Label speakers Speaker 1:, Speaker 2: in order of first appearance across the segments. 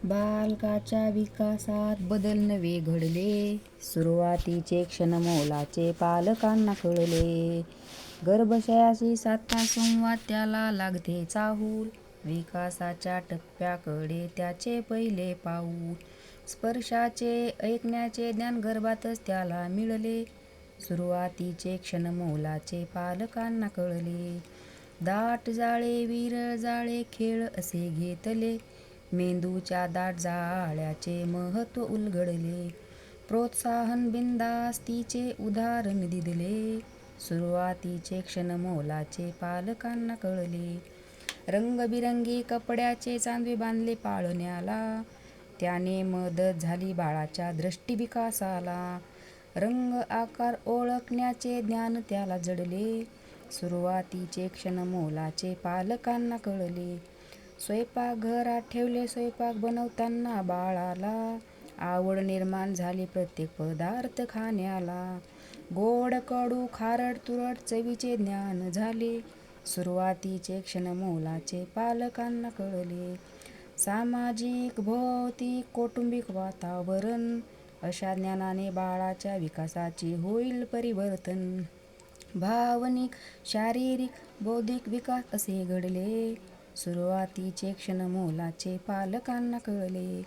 Speaker 1: बालकाच्या विकासात बदल नवे घडले, सुरुवातीचे क्षण मोलाचे पालकांना कळले. गर्भाशयाशी साधता संवाद त्याला लागते चाहूल, विकासाच्या टप्प्याकडे त्याचे पहिले पाऊल. स्पर्शाचे ऐकण्याचे ज्ञान गर्भातच त्याला मिळाले, सुरुवातीचे क्षण मोलाचे पालकांना कळले. दाट जाळे विरळ जाळे खेळ असे घेतले, मेंदूच्या दाट जाळ्याचे महत्त्व उलगडले. प्रोत्साहन बिनधास्तीचे उदाहरण दिले, सुरुवातीचे क्षण मोलाचे पालकांना कळले. रंगबिरंगी कपड्याचे चांदवे बांधले पाळण्याला, त्याने मदत झाली बाळाच्या दृष्टिविकासाला. रंग आकार ओळखण्याचे ज्ञान त्याला जडले, सुरुवातीचे क्षण मोलाचे पालकांना कळले. स्वयंपाकघरात ठेवले स्वयंपाक बनवताना बाळाला, आवड निर्माण झाली प्रत्येक पदार्थ खाण्याला. गोड कडू खारट तुरट चवीचे ज्ञान झाले, सुरुवातीचे क्षण मोलाचे पालकांना कळले. सामाजिक भौतिक कौटुंबिक वातावरण, अशा ज्ञानाने बाळाच्या विकासाचे होईल परिवर्तन. भावनिक शारीरिक बौद्धिक विकास असे घडले, सुरुवातीचे क्षण मोलाचे पालकांना कळले.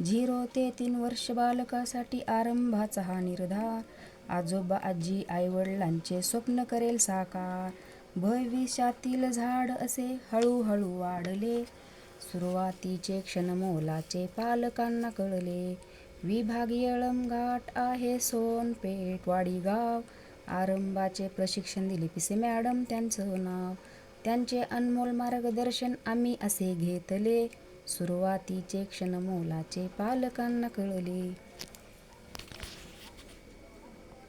Speaker 1: 0 ते 3 वर्ष बालकासाठी आरंभाचा हा निर्धार, आजोबा आजी आईवडिलांचे स्वप्न करेल साकार. भविष्यातील झाड असे हळूहळू वाढले, सुरुवातीचे क्षण मोलाचे पालकांना कळले. विभाग येळमघाट आहे सोनपेठ वाडीगाव, आरंभाचे प्रशिक्षण दिले पिसे मॅडम त्यांचं नाव. त्यांचे अनमोल मार्गदर्शन आम्ही असे घेतले, सुरुवातीचे क्षण मोलाचे पालकांना कळले.